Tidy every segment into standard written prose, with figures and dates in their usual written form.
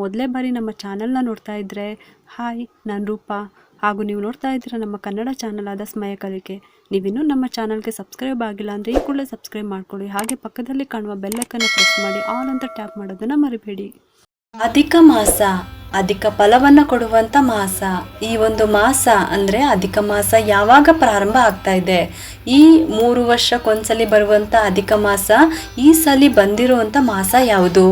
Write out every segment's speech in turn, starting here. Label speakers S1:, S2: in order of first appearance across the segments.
S1: ಮೊದಲೇ ಬಾರಿ ನಮ್ಮ ಚಾನಲ್ನ ನೋಡ್ತಾ ಇದ್ದರೆ ಹಾಯ್, ನಾನು ರೂಪಾ. ಹಾಗೂ ನೀವು ನೋಡ್ತಾ ಇದ್ದೀರಾ ನಮ್ಮ ಕನ್ನಡ ಚಾನಲ್ ಆದ ಸ್ಮಯ ಕಲಿಕೆ. ನೀವಿನ್ನೂ ನಮ್ಮ ಚಾನಲ್ಗೆ ಸಬ್ಸ್ಕ್ರೈಬ್ ಆಗಿಲ್ಲ ಅಂದರೆ ಈ ಕೂಡಲೇ ಸಬ್ಸ್ಕ್ರೈಬ್ ಮಾಡ್ಕೊಳ್ಳಿ. ಹಾಗೆ ಪಕ್ಕದಲ್ಲಿ ಕಾಣುವ ಬೆಲ್ಲೈಕನ್ನು ಪ್ರೆಸ್ ಮಾಡಿ ಆಲ್ ಅಂತ ಟ್ಯಾಪ್ ಮಾಡೋದನ್ನು ಮರಿಬೇಡಿ.
S2: ಅಧಿಕ ಮಾಸ, ಅಧಿಕ ಫಲವನ್ನು ಕೊಡುವಂಥ ಮಾಸ. ಈ ಒಂದು ಮಾಸ ಅಂದರೆ ಅಧಿಕ ಮಾಸ ಯಾವಾಗ ಪ್ರಾರಂಭ ಆಗ್ತಾ ಇದೆ? ಈ 3 ವರ್ಷಕ್ಕೊಂದ್ಸಲಿ ಬರುವಂಥ ಅಧಿಕ ಮಾಸ ಈ ಸಲ ಬಂದಿರುವಂಥ ಮಾಸ ಯಾವುದು?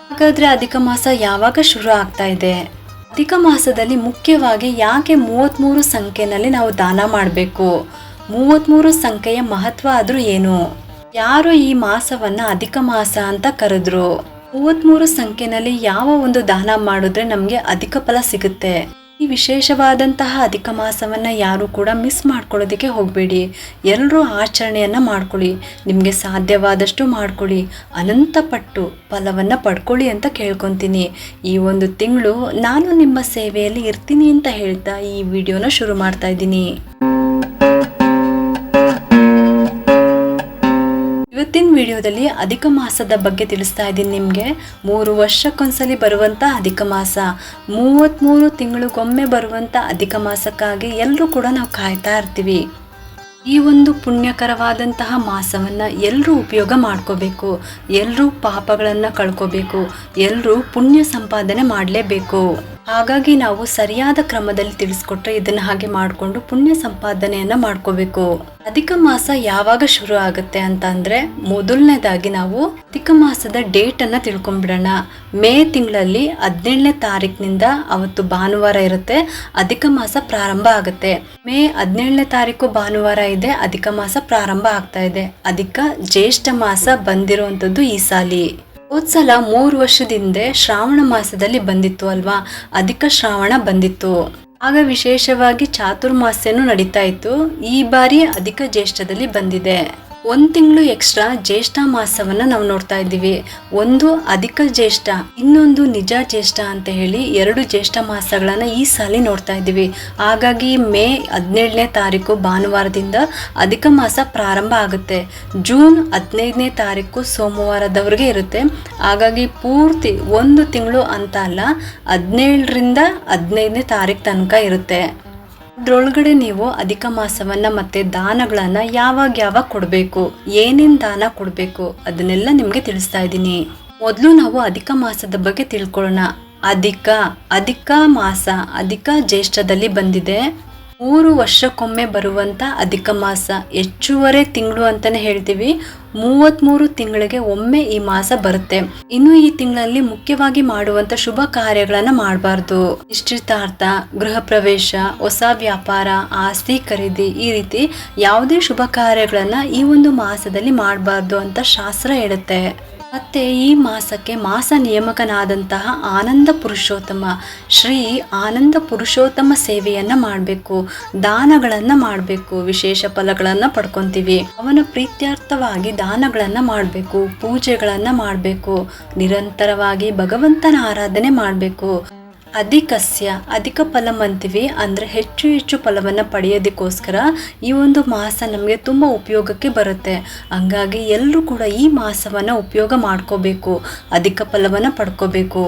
S2: ಹಾಗಾದರೆ ಅಧಿಕ ಮಾಸ ಯಾವಾಗ ಶುರು ಆಗ್ತಾ ಇದೆ? ಅಧಿಕ ಮಾಸದಲ್ಲಿ ಮುಖ್ಯವಾಗಿ ಯಾಕೆ 33 ಸಂಖ್ಯೆಯಲ್ಲಿ ನಾವು ದಾನ ಮಾಡಬೇಕು? 33 ಸಂಖ್ಯೆಯ ಮಹತ್ವ ಆದರೂ ಏನು? ಯಾರು ಈ ಮಾಸವನ್ನು ಅಧಿಕ ಮಾಸ ಅಂತ ಕರೆದ್ರು? 33 ಸಂಖ್ಯೆಯಲ್ಲಿ ಯಾವ ಒಂದು ದಾನ ಮಾಡಿದ್ರೆ ನಮಗೆ ಅಧಿಕ ಫಲ ಸಿಗುತ್ತೆ? ಈ ವಿಶೇಷವಾದಂತಹ ಅಧಿಕ ಮಾಸವನ್ನು ಯಾರು ಕೂಡ ಮಿಸ್ ಮಾಡ್ಕೊಳ್ಳೋದಕ್ಕೆ ಹೋಗಬೇಡಿ. ಎಲ್ಲರೂ ಆಚರಣೆಯನ್ನು ಮಾಡ್ಕೊಳ್ಳಿ. ನಿಮಗೆ ಸಾಧ್ಯವಾದಷ್ಟು ಮಾಡ್ಕೊಳ್ಳಿ. ಅನಂತಪಟ್ಟು ಫಲವನ್ನು ಪಡ್ಕೊಳ್ಳಿ ಅಂತ ಕೇಳ್ಕೊತೀನಿ. ಈ ಒಂದು ತಿಂಗಳು ನಾನು ನಿಮ್ಮ ಸೇವೆಯಲ್ಲಿ ಇರ್ತೀನಿ ಅಂತ ಹೇಳ್ತಾ ಈ ವಿಡಿಯೋನ ಶುರು ಮಾಡ್ತಾ ಇದ್ದೀನಿ. ಇವತ್ತಿನ ವಿಡಿಯೋದಲ್ಲಿ ಅಧಿಕ ಮಾಸದ ಬಗ್ಗೆ ತಿಳಿಸ್ತಾ ಇದ್ದೀನಿ ನಿಮಗೆ. 3 ವರ್ಷಕ್ಕೊಂದ್ಸಲಿ ಬರುವಂಥ ಅಧಿಕ ಮಾಸ, 33 ತಿಂಗಳಿಗೊಮ್ಮೆ ಬರುವಂಥ ಅಧಿಕ ಮಾಸಕ್ಕಾಗಿ ಎಲ್ಲರೂ ಕೂಡ ನಾವು ಕಾಯ್ತಾ ಇರ್ತೀವಿ. ಈ ಒಂದು ಪುಣ್ಯಕರವಾದಂತಹ ಮಾಸವನ್ನು ಎಲ್ಲರೂ ಉಪಯೋಗ ಮಾಡ್ಕೋಬೇಕು. ಎಲ್ಲರೂ ಪಾಪಗಳನ್ನು ಕಳ್ಕೋಬೇಕು. ಎಲ್ಲರೂ ಪುಣ್ಯ ಸಂಪಾದನೆ ಮಾಡಲೇಬೇಕು. ಹಾಗಾಗಿ ನಾವು ಸರಿಯಾದ ಕ್ರಮದಲ್ಲಿ ತಿಳಿಸ್ಕೊಟ್ರೆ ಇದನ್ನು ಹಾಗೆ ಮಾಡಿಕೊಂಡು ಪುಣ್ಯ ಸಂಪಾದನೆಯನ್ನು ಮಾಡ್ಕೋಬೇಕು. ಅಧಿಕ ಮಾಸ ಯಾವಾಗ ಶುರು ಆಗುತ್ತೆ ಅಂತ ಅಂದರೆ, ಮೊದಲನೇದಾಗಿ ನಾವು ಅಧಿಕ ಮಾಸದ ಡೇಟನ್ನು ತಿಳ್ಕೊಂಡ್ಬಿಡೋಣ. ಮೇ ತಿಂಗಳಲ್ಲಿ 17ನೇ ತಾರೀಕಿನಿಂದ, ಅವತ್ತು ಭಾನುವಾರ ಇರುತ್ತೆ, ಅಧಿಕ ಮಾಸ ಪ್ರಾರಂಭ ಆಗುತ್ತೆ. ಮೇ 17ನೇ ತಾರೀಕು ಭಾನುವಾರ ಇದೆ, ಅಧಿಕ ಮಾಸ ಪ್ರಾರಂಭ ಆಗ್ತಾ ಇದೆ. ಅಧಿಕ ಜ್ಯೇಷ್ಠ ಮಾಸ ಬಂದಿರುವಂಥದ್ದು ಈ ಸಾಲಿ. ಹೋದ್ಸಲ 3 ವರ್ಷದಿಂದ ಶ್ರಾವಣ ಮಾಸದಲ್ಲಿ ಬಂದಿತ್ತು ಅಲ್ವಾ, ಅಧಿಕ ಶ್ರಾವಣ ಬಂದಿತ್ತು. ಆಗ ವಿಶೇಷವಾಗಿ ಚಾತುರ್ಮಾಸ್ಯನೂ ನಡೀತಾ ಇತ್ತು. ಈ ಬಾರಿ ಅಧಿಕ ಜ್ಯೇಷ್ಠದಲ್ಲಿ ಬಂದಿದೆ. 1 ತಿಂಗಳು ಎಕ್ಸ್ಟ್ರಾ ಜ್ಯೇಷ್ಠ ಮಾಸವನ್ನು ನಾವು ನೋಡ್ತಾ ಇದ್ದೀವಿ. ಒಂದು ಅಧಿಕ ಜ್ಯೇಷ್ಠ, ಇನ್ನೊಂದು ನಿಜ ಜ್ಯೇಷ್ಠ ಅಂತ ಹೇಳಿ 2 ಜ್ಯೇಷ್ಠ ಮಾಸಗಳನ್ನು ಈ ಸಾಲಿ ನೋಡ್ತಾ ಇದ್ದೀವಿ. ಹಾಗಾಗಿ ಮೇ 17ನೇ ತಾರೀಕು ಭಾನುವಾರದಿಂದ ಅಧಿಕ ಮಾಸ ಪ್ರಾರಂಭ ಆಗುತ್ತೆ. ಜೂನ್ 15ನೇ ತಾರೀಕು ಸೋಮವಾರದವರೆಗೆ ಇರುತ್ತೆ. ಹಾಗಾಗಿ ಪೂರ್ತಿ 1 ತಿಂಗಳು ಅಂತ ಅಲ್ಲ, 17ರಿಂದ 15ನೇ ತಾರೀಕು ತನಕ ಇರುತ್ತೆ. ಅದರೊಳಗಡೆ ನೀವು ಅಧಿಕ ಮಾಸವನ್ನು ಮತ್ತು ದಾನಗಳನ್ನು ಯಾವಾಗ ಕೊಡಬೇಕು, ಏನೇನು ದಾನ ಕೊಡಬೇಕು ಅದನ್ನೆಲ್ಲ ನಿಮಗೆ ತಿಳಿಸ್ತಾ ಇದ್ದೀನಿ. ಮೊದಲು ನಾವು ಅಧಿಕ ಮಾಸದ ಬಗ್ಗೆ ತಿಳ್ಕೊಳ್ಳೋಣ. ಅಧಿಕ ಮಾಸ ಅಧಿಕ ಜ್ಯೇಷ್ಠದಲ್ಲಿ ಬಂದಿದೆ. 3 ವರ್ಷಕ್ಕೊಮ್ಮೆ ಬರುವಂಥ ಅಧಿಕ ಮಾಸ, ಹೆಚ್ಚುವರಿ ತಿಂಗಳು ಅಂತಲೇ ಹೇಳ್ತೀವಿ. 33 ತಿಂಗಳಿಗೆ ಒಮ್ಮೆ ಈ ಮಾಸ ಬರುತ್ತೆ. ಇನ್ನು ಈ ತಿಂಗಳಲ್ಲಿ ಮುಖ್ಯವಾಗಿ ಮಾಡುವಂಥ ಶುಭ ಕಾರ್ಯಗಳನ್ನು ಮಾಡಬಾರ್ದು. ನಿಶ್ಚಿತಾರ್ಥ, ಗೃಹ ಪ್ರವೇಶ, ಹೊಸ ವ್ಯಾಪಾರ, ಆಸ್ತಿ ಖರೀದಿ, ಈ ರೀತಿ ಯಾವುದೇ ಶುಭ ಕಾರ್ಯಗಳನ್ನು ಈ ಒಂದು ಮಾಸದಲ್ಲಿ ಮಾಡಬಾರ್ದು ಅಂತ ಶಾಸ್ತ್ರ ಹೇಳುತ್ತೆ. ಮತ್ತೆ ಈ ಮಾಸಕ್ಕೆ ಮಾಸ ನಿಯಮಕನಾದಂತಹ ಆನಂದ ಪುರುಷೋತ್ತಮ ಶ್ರೀ ಆನಂದ ಪುರುಷೋತ್ತಮ ಸೇವೆಯನ್ನು ಮಾಡಬೇಕು, ದಾನಗಳನ್ನು ಮಾಡಬೇಕು, ವಿಶೇಷ ಫಲಗಳನ್ನು ಪಡ್ಕೊತೀವಿ. ಅವನ ಪ್ರೀತ್ಯರ್ಥವಾಗಿ ದಾನಗಳನ್ನು ಮಾಡಬೇಕು, ಪೂಜೆಗಳನ್ನು ಮಾಡಬೇಕು, ನಿರಂತರವಾಗಿ ಭಗವಂತನ ಆರಾಧನೆ ಮಾಡಬೇಕು. ಅಧಿಕ ಫಲಂ ಅಂತೀವಿ, ಅಂದರೆ ಹೆಚ್ಚು ಫಲವನ್ನು ಪಡೆಯೋದಕ್ಕೋಸ್ಕರ ಈ ಒಂದು ಮಾಸ ನಮಗೆ ತುಂಬ ಉಪಯೋಗಕ್ಕೆ ಬರುತ್ತೆ. ಹಂಗಾಗಿ ಎಲ್ಲರೂ ಕೂಡ ಈ ಮಾಸವನ್ನು ಉಪಯೋಗ ಮಾಡ್ಕೋಬೇಕು, ಅಧಿಕ ಫಲವನ್ನು ಪಡ್ಕೋಬೇಕು.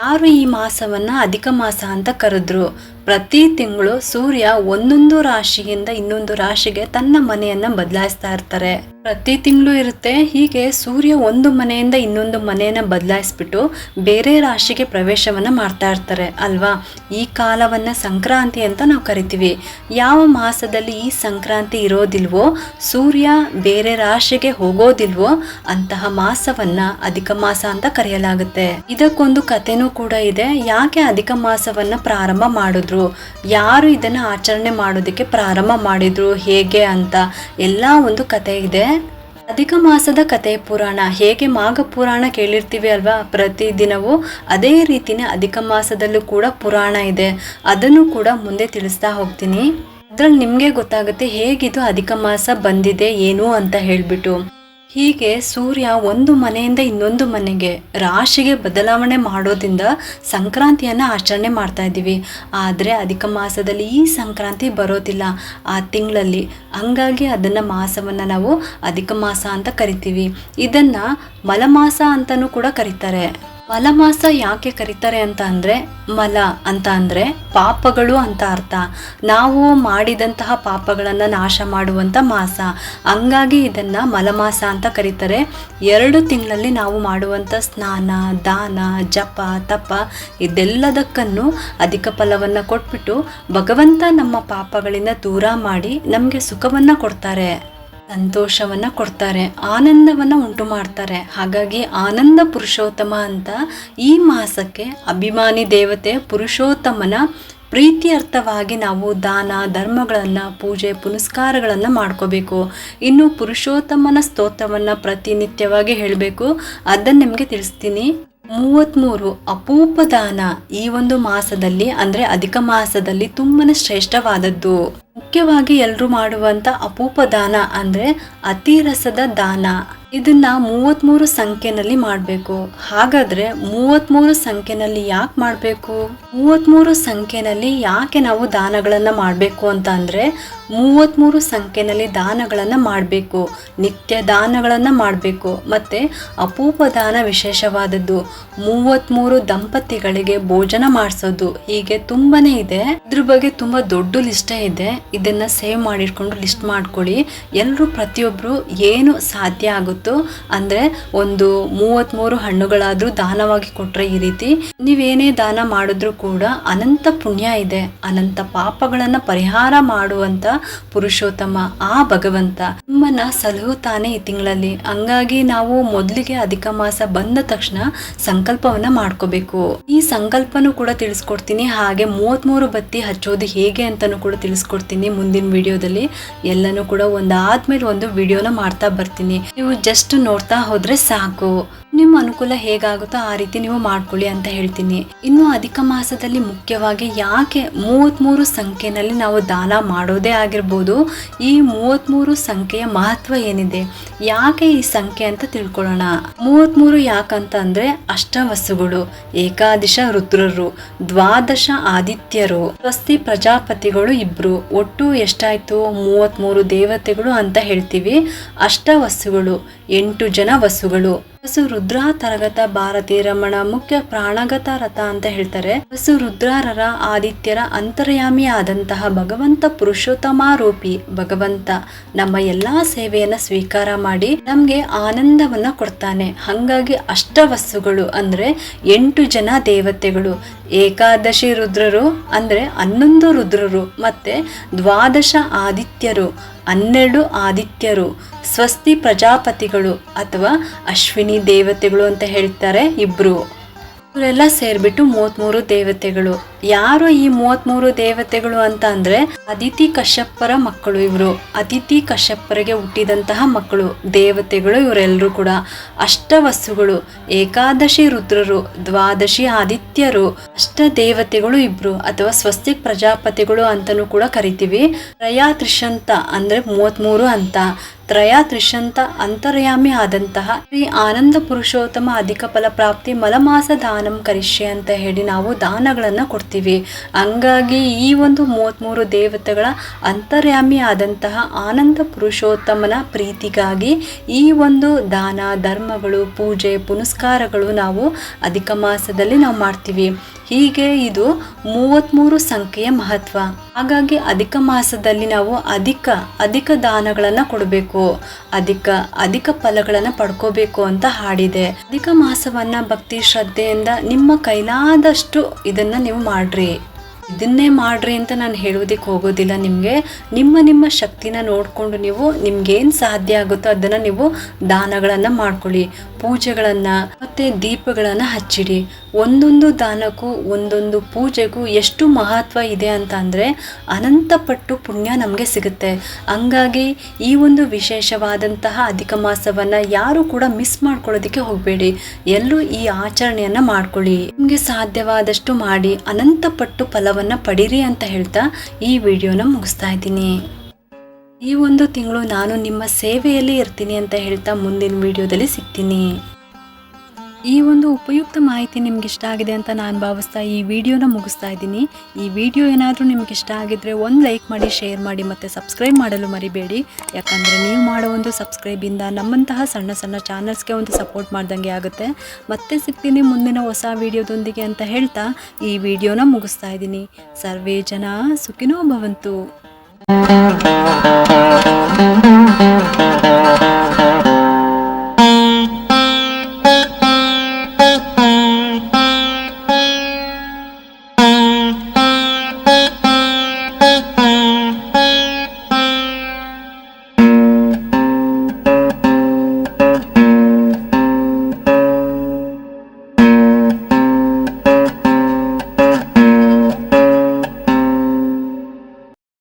S2: ಯಾರು ಈ ಮಾಸವನ್ನು ಅಧಿಕ ಮಾಸ ಅಂತ ಕರೆದ್ರು? ಪ್ರತಿ ತಿಂಗಳು ಸೂರ್ಯ ಒಂದೊಂದು ರಾಶಿಯಿಂದ ಇನ್ನೊಂದು ರಾಶಿಗೆ ತನ್ನ ಮನೆಯನ್ನು ಬದಲಾಯಿಸ್ತಾ ಇರ್ತಾರೆ. ಪ್ರತಿ ತಿಂಗಳು ಇರುತ್ತೆ. ಹೀಗೆ ಸೂರ್ಯ ಒಂದು ಮನೆಯಿಂದ ಇನ್ನೊಂದು ಮನೆಯನ್ನು ಬದಲಾಯಿಸ್ಬಿಟ್ಟು ಬೇರೆ ರಾಶಿಗೆ ಪ್ರವೇಶವನ್ನು ಮಾಡ್ತಾ ಇರ್ತಾರೆ ಅಲ್ವಾ. ಈ ಕಾಲವನ್ನು ಸಂಕ್ರಾಂತಿ ಅಂತ ನಾವು ಕರಿತೀವಿ. ಯಾವ ಮಾಸದಲ್ಲಿ ಈ ಸಂಕ್ರಾಂತಿ ಇರೋದಿಲ್ವೋ, ಸೂರ್ಯ ಬೇರೆ ರಾಶಿಗೆ ಹೋಗೋದಿಲ್ವೋ ಅಂತಹ ಮಾಸವನ್ನು ಅಧಿಕ ಮಾಸ ಅಂತ ಕರೆಯಲಾಗುತ್ತೆ. ಇದಕ್ಕೊಂದು ಕಥೆನೂ ಕೂಡ ಇದೆ. ಯಾಕೆ ಅಧಿಕ ಮಾಸವನ್ನು ಪ್ರಾರಂಭ ಮಾಡಿದ್ರು, ಯಾರು ಇದನ್ನು ಆಚರಣೆ ಮಾಡೋದಕ್ಕೆ ಪ್ರಾರಂಭ ಮಾಡಿದ್ರು, ಹೇಗೆ ಅಂತ ಎಲ್ಲ ಒಂದು ಕಥೆ ಇದೆ. ಅಧಿಕ ಮಾಸದ ಕಥೆ ಪುರಾಣ ಹೇಗೆ ಮಾಘ ಪುರಾಣ ಕೇಳಿರ್ತೀವಿ ಅಲ್ವಾ, ಪ್ರತಿದಿನವೂ ಅದೇ ರೀತಿನೇ ಅಧಿಕ ಮಾಸದಲ್ಲೂ ಕೂಡ ಪುರಾಣ ಇದೆ. ಅದನ್ನು ಕೂಡ ಮುಂದೆ ತಿಳಿಸ್ತಾ ಹೋಗ್ತೀನಿ. ಅದ್ರಲ್ಲಿ ನಿಮಗೆ ಗೊತ್ತಾಗುತ್ತೆ ಹೇಗಿದು ಅಧಿಕ ಮಾಸ ಬಂದಿದೆ ಏನು ಅಂತ ಹೇಳ್ಬಿಟ್ಟು. ಹೀಗೆ ಸೂರ್ಯ ಒಂದು ಮನೆಯಿಂದ ಇನ್ನೊಂದು ಮನೆಗೆ ರಾಶಿಗೆ ಬದಲಾವಣೆ ಮಾಡೋದ್ರಿಂದ ಸಂಕ್ರಾಂತಿಯನ್ನು ಆಚರಣೆ ಮಾಡ್ತಾ ಇದ್ದೀವಿ. ಆದರೆ ಅಧಿಕ ಮಾಸದಲ್ಲಿ ಈ ಸಂಕ್ರಾಂತಿ ಬರೋದಿಲ್ಲ ಆ ತಿಂಗಳಲ್ಲಿ. ಹಂಗಾಗಿ ಅದನ್ನು ಮಾಸವನ್ನು ನಾವು ಅಧಿಕ ಮಾಸ ಅಂತ ಕರಿತೀವಿ. ಇದನ್ನು ಮಲಮಾಸ ಅಂತಲೂ ಕೂಡ ಕರೀತಾರೆ. ಮಲಮಾಸ ಯಾಕೆ ಕರೀತಾರೆ ಅಂತ ಅಂದರೆ, ಮಲ ಅಂತ ಅಂದರೆ ಪಾಪಗಳು ಅಂತ ಅರ್ಥ. ನಾವು ಮಾಡಿದಂತಹ ಪಾಪಗಳನ್ನು ನಾಶ ಮಾಡುವಂಥ ಮಾಸ, ಹಂಗಾಗಿ ಇದನ್ನು ಮಲಮಾಸ ಅಂತ ಕರೀತಾರೆ. 2 ತಿಂಗಳಲ್ಲಿ ನಾವು ಮಾಡುವಂಥ ಸ್ನಾನ, ದಾನ, ಜಪ, ತಪ ಇದೆಲ್ಲದಕ್ಕನ್ನು ಅಧಿಕ ಫಲವನ್ನು ಕೊಟ್ಬಿಟ್ಟು ಭಗವಂತ ನಮ್ಮ ಪಾಪಗಳಿಂದ ದೂರ ಮಾಡಿ ನಮಗೆ ಸುಖವನ್ನು ಕೊಡ್ತಾರೆ, ಸಂತೋಷವನ್ನ ಕೊಡ್ತಾರೆ, ಆನಂದವನ್ನ ಉಂಟು ಮಾಡ್ತಾರೆ. ಹಾಗಾಗಿ ಆನಂದ ಪುರುಷೋತ್ತಮ ಅಂತ ಈ ಮಾಸಕ್ಕೆ ಅಭಿಮಾನಿ ದೇವತೆ ಪುರುಷೋತ್ತಮನ ಪ್ರೀತ್ಯರ್ಥವಾಗಿ ನಾವು ದಾನ ಧರ್ಮಗಳನ್ನು, ಪೂಜೆ ಪುನಸ್ಕಾರಗಳನ್ನು ಮಾಡ್ಕೋಬೇಕು. ಇನ್ನು ಪುರುಷೋತ್ತಮನ ಸ್ತೋತ್ರವನ್ನು ಪ್ರತಿನಿತ್ಯವಾಗಿ ಹೇಳಬೇಕು. ಅದನ್ನು ನಿಮಗೆ ತಿಳಿಸ್ತೀನಿ. 33 ಅಪೂಪ ದಾನ ಈ ಒಂದು ಮಾಸದಲ್ಲಿ ಅಂದರೆ ಅಧಿಕ ಮಾಸದಲ್ಲಿ ತುಂಬಾನೇ ಶ್ರೇಷ್ಠವಾದದ್ದು. ಮುಖ್ಯವಾಗಿ ಎಲ್ಲರೂ ಮಾಡುವಂಥ ಅಪೂಪ ದಾನ ಅಂದರೆ ಅತಿರಸದ ದಾನ. ಇದನ್ನ 33 ಸಂಖ್ಯೆನಲ್ಲಿ ಮಾಡಬೇಕು. ಹಾಗಾದ್ರೆ 33 ಸಂಖ್ಯೆನಲ್ಲಿ ಯಾಕೆ ಮಾಡಬೇಕು? 33 ಸಂಖ್ಯೆನಲ್ಲಿ ಯಾಕೆ ನಾವು ದಾನಗಳನ್ನು ಮಾಡಬೇಕು ಅಂತ ಅಂದರೆ, 33 ಸಂಖ್ಯೆನಲ್ಲಿ ದಾನಗಳನ್ನು ಮಾಡಬೇಕು, ನಿತ್ಯ ದಾನಗಳನ್ನು ಮಾಡಬೇಕು. ಮತ್ತೆ ಅಪೂಪ ದಾನ ವಿಶೇಷವಾದದ್ದು 33 ದಂಪತಿಗಳಿಗೆ ಭೋಜನ ಮಾಡಿಸೋದು. ಹೀಗೆ ತುಂಬಾನೇ ಇದೆ. ಇದ್ರ ಬಗ್ಗೆ ತುಂಬಾ ದೊಡ್ಡ ಲಿಸ್ಟೇ ಇದೆ. ಇದನ್ನ ಸೇವ್ ಮಾಡಿಟ್ಕೊಂಡು ಲಿಸ್ಟ್ ಮಾಡ್ಕೊಳ್ಳಿ. ಎಲ್ಲರೂ ಪ್ರತಿಯೊಬ್ಬರು ಏನು ಸಾಧ್ಯ ಆಗುತ್ತೆ ಅಂದ್ರೆ ಒಂದು 33 ಹಣ್ಣುಗಳಾದ್ರೂ ದಾನವಾಗಿ ಕೊಟ್ರೆ, ಈ ರೀತಿ ನೀವೇನೇ ದಾನ ಮಾಡಿದ್ರು ಕೂಡ ಅನಂತ ಪುಣ್ಯ ಇದೆ. ಅನಂತ ಪಾಪಗಳನ್ನ ಪರಿಹಾರ ಮಾಡುವಂತ ಪುರುಷೋತ್ತಮ ಆ ಭಗವಂತ ನಿಮ್ಮನ್ನ ಸಲಹುತ್ತಾನೆ ಈ ತಿಂಗಳಲ್ಲಿ. ಹಂಗಾಗಿ ನಾವು ಮೊದಲಿಗೆ ಅಧಿಕ ಮಾಸ ಬಂದ ತಕ್ಷಣ ಸಂಕಲ್ಪವನ್ನ ಮಾಡ್ಕೋಬೇಕು. ಈ ಸಂಕಲ್ಪನೂ ಕೂಡ ತಿಳಿಸ್ಕೊಡ್ತೀನಿ. ಹಾಗೆ 33 ಬತ್ತಿ ಹಚ್ಚೋದು ಹೇಗೆ ಅಂತಾನು ಕೂಡ ತಿಳಿಸ್ಕೊಡ್ತೀನಿ ಮುಂದಿನ ವಿಡಿಯೋದಲ್ಲಿ. ಎಲ್ಲನೂ ಕೂಡ ಒಂದಾದ್ಮೇಲೆ ಒಂದು ವಿಡಿಯೋನ ಮಾಡ್ತಾ ಬರ್ತೀನಿ. ನೀವು ಜಸ್ಟ್ ನೋಡ್ತಾ ಹೋದ್ರೆ ಸಾಕು. ನಿಮ್ಮ ಅನುಕೂಲ ಹೇಗಾಗುತ್ತೋ ಆ ರೀತಿ ನೀವು ಮಾಡ್ಕೊಳ್ಳಿ ಅಂತ ಹೇಳ್ತೀನಿ. ಇನ್ನು ಅಧಿಕ ಮಾಸದಲ್ಲಿ ಮುಖ್ಯವಾಗಿ ಯಾಕೆ 33 ಸಂಖ್ಯೆನಲ್ಲಿ ನಾವು ದಾನ ಮಾಡೋದೇ ಆಗಿರ್ಬೋದು, ಈ 33 ಸಂಖ್ಯೆಯ ಮಹತ್ವ ಏನಿದೆ, ಯಾಕೆ ಈ ಸಂಖ್ಯೆ ಅಂತ ತಿಳ್ಕೊಳ್ಳೋಣ. 33 ಯಾಕಂತ ಅಂದ್ರೆ ಅಷ್ಟವಸುಗಳು, ಏಕಾದಶ ರುದ್ರರು, ದ್ವಾದಶ ಆದಿತ್ಯರು, ಸ್ವಸ್ತಿ ಪ್ರಜಾಪತಿಗಳು 2, ಒಟ್ಟು ಎಷ್ಟಾಯ್ತು 33 ದೇವತೆಗಳು ಅಂತ ಹೇಳ್ತೀವಿ. ಅಷ್ಟವಸುಗಳು 8 ಜನ ವಸುಗಳು. ವಸು ರುದ್ರ ತರಗತ ಭಾರತಿ ರಮಣ ಮುಖ್ಯ ಪ್ರಾಣಗತ ರಥ ಅಂತ ಹೇಳ್ತಾರೆ. ವಸು ರುದ್ರರ ಆದಿತ್ಯರ ಅಂತರ್ಯಾಮಿ ಆದಂತಹ ಭಗವಂತ ಪುರುಷೋತ್ತಮಾರೂಪಿ ಭಗವಂತ ನಮ್ಮ ಎಲ್ಲಾ ಸೇವೆಯನ್ನ ಸ್ವೀಕಾರ ಮಾಡಿ ನಮ್ಗೆ ಆನಂದವನ್ನ ಕೊಡ್ತಾನೆ. ಹಂಗಾಗಿ ಅಷ್ಟವಸುಗಳು ಅಂದ್ರೆ 8 ಜನ ದೇವತೆಗಳು, ಏಕಾದಶಿ ರುದ್ರರು ಅಂದ್ರೆ 11 ರುದ್ರರು, ಮತ್ತೆ ದ್ವಾದಶ ಆದಿತ್ಯರು 12 ಆದಿತ್ಯರು, ಸ್ವಸ್ತಿ ಪ್ರಜಾಪತಿಗಳು ಅಥವಾ ಅಶ್ವಿನಿ ದೇವತೆಗಳು ಅಂತ ಹೇಳ್ತಾರೆ 2. ಇವರೆಲ್ಲ ಸೇರ್ಬಿಟ್ಟು 33 ದೇವತೆಗಳು. ಯಾರು ಈ 33 ದೇವತೆಗಳು ಅಂತ ಅಂದ್ರೆ ಅದಿತಿ ಕಶ್ಯಪರ ಮಕ್ಕಳು. ಇವರು ಅದಿತಿ ಕಶ್ಯಪರಿಗೆ ಹುಟ್ಟಿದಂತಹ ಮಕ್ಕಳು ದೇವತೆಗಳು ಇವರೆಲ್ಲರೂ ಕೂಡ. ಅಷ್ಟವಸುಗಳು, ಏಕಾದಶಿ ರುದ್ರರು, ದ್ವಾದಶಿ ಆದಿತ್ಯರು, ಅಷ್ಟ ದೇವತೆಗಳು 2 ಅಥವಾ ಸ್ವಸ್ತಿಕ್ ಪ್ರಜಾಪತಿಗಳು ಅಂತಾನೂ ಕೂಡ ಕರಿತೀವಿ. ತ್ರಯಾತ್ರಿಶಂತ ಅಂದ್ರೆ 33 ಅಂತ. ತ್ರಯಾತ್ರಿಶಂತ ಅಂತರ್ಯಾಮಿ ಆದಂತಹ ಶ್ರೀ ಆನಂದ ಪುರುಷೋತ್ತಮ ಅಧಿಕ ಫಲ ಪ್ರಾಪ್ತಿ ಮಲಮಾಸ ದಾನಂ ಕರಿಷ್ಯೆ ಅಂತ ಹೇಳಿ ನಾವು ದಾನಗಳನ್ನ ಕೊಡ್ತೀವಿ. ಹಂಗಾಗಿ ಈ ಒಂದು 33 ದೇವತೆಗಳ ಅಂತರ್ಯಾಮಿ ಆದಂತಹ ಆನಂದ ಪುರುಷೋತ್ತಮನ ಪ್ರೀತಿಗಾಗಿ ಈ ಒಂದು ದಾನ ಧರ್ಮಗಳು, ಪೂಜೆ ಪುನಸ್ಕಾರಗಳು ನಾವು ಅಧಿಕ ಮಾಸದಲ್ಲಿ ನಾವು ಮಾಡ್ತೀವಿ. ಹೀಗೆ ಇದು 33 ಸಂಖ್ಯೆಯ ಮಹತ್ವ. ಹಾಗಾಗಿ ಅಧಿಕ ಮಾಸದಲ್ಲಿ ನಾವು ಅಧಿಕ ದಾನಗಳನ್ನ ಕೊಡಬೇಕು, ಅಧಿಕ ಫಲಗಳನ್ನ ಪಡ್ಕೋಬೇಕು ಅಂತ ಹಾಡಿದೆ. ಅಧಿಕ ಮಾಸವನ್ನ ಭಕ್ತಿ ಶ್ರದ್ಧೆಯಿಂದ ನಿಮ್ಮ ಕೈಲಾದಷ್ಟು ಇದನ್ನ ನೀವು ಮಾಡ್ರಿ. ಇದನ್ನೇ ಮಾಡ್ರಿ ಅಂತ ನಾನು ಹೇಳೋದಕ್ಕೆ ಹೋಗೋದಿಲ್ಲ. ನಿಮಗೆ ನಿಮ್ಮ ಶಕ್ತಿನ ನೋಡಿಕೊಂಡು ನೀವು ನಿಮ್ಗೇನು ಸಾಧ್ಯ ಆಗುತ್ತೋ ಅದನ್ನು ನೀವು ದಾನಗಳನ್ನು ಮಾಡ್ಕೊಳ್ಳಿ. ಪೂಜೆಗಳನ್ನು ಮತ್ತು ದೀಪಗಳನ್ನು ಹಚ್ಚಿಡಿ. ಒಂದೊಂದು ದಾನಕ್ಕೂ ಒಂದೊಂದು ಪೂಜೆಗೂ ಎಷ್ಟು ಮಹತ್ವ ಇದೆ ಅಂತ ಅಂದರೆ ಅನಂತಪಟ್ಟು ಪುಣ್ಯ ನಮಗೆ ಸಿಗುತ್ತೆ. ಹಂಗಾಗಿ ಈ ಒಂದು ವಿಶೇಷವಾದಂತಹ ಅಧಿಕ ಮಾಸವನ್ನು ಯಾರು ಕೂಡ ಮಿಸ್ ಮಾಡ್ಕೊಳ್ಳೋದಕ್ಕೆ ಹೋಗಬೇಡಿ. ಎಲ್ಲರೂ ಈ ಆಚರಣೆಯನ್ನು ಮಾಡ್ಕೊಳ್ಳಿ. ನಿಮಗೆ ಸಾಧ್ಯವಾದಷ್ಟು ಮಾಡಿ ಅನಂತಪಟ್ಟು ಫಲವನ್ನು ಪಡೀರಿ ಅಂತ ಹೇಳ್ತಾ ಈ ವಿಡಿಯೋನ ಮುಗಿಸ್ತಾ ಇದ್ದೀನಿ. ಈ ಒಂದು ತಿಂಗಳು ನಾನು ನಿಮ್ಮ ಸೇವೆಯಲ್ಲಿ ಇರ್ತೀನಿ ಅಂತ ಹೇಳ್ತಾ ಮುಂದಿನ ವಿಡಿಯೋದಲ್ಲಿ ಸಿಗ್ತೀನಿ. ಈ ಒಂದು ಉಪಯುಕ್ತ ಮಾಹಿತಿ ನಿಮ್ಗೆ ಇಷ್ಟ ಆಗಿದೆ ಅಂತ ನಾನು ಭಾವಿಸ್ತಾ ಈ ವಿಡಿಯೋನ ಮುಗಿಸ್ತಾ ಇದ್ದೀನಿ. ಈ ವಿಡಿಯೋ ಏನಾದರೂ ನಿಮ್ಗೆ ಇಷ್ಟ ಆಗಿದ್ರೆ ಒಂದು ಲೈಕ್ ಮಾಡಿ, ಶೇರ್ ಮಾಡಿ ಮತ್ತು ಸಬ್ಸ್ಕ್ರೈಬ್ ಮಾಡಲು ಮರಿಬೇಡಿ. ಯಾಕಂದರೆ ನೀವು ಮಾಡೋ ಒಂದು ಸಬ್ಸ್ಕ್ರೈಬಿಂದ ನಮ್ಮಂತಹ ಸಣ್ಣ ಸಣ್ಣ ಚಾನಲ್ಸ್ಗೆ ಒಂದು ಸಪೋರ್ಟ್ ಮಾಡ್ದಂಗೆ ಆಗುತ್ತೆ. ಮತ್ತೆ ಸಿಗ್ತೀನಿ ಮುಂದಿನ ಹೊಸ ವಿಡಿಯೋದೊಂದಿಗೆ ಅಂತ ಹೇಳ್ತಾ ಈ ವಿಡಿಯೋನ ಮುಗಿಸ್ತಾ ಇದ್ದೀನಿ. ಸರ್ವೇ ಜನ ಸುಖಿನೋ ಭವಂತು.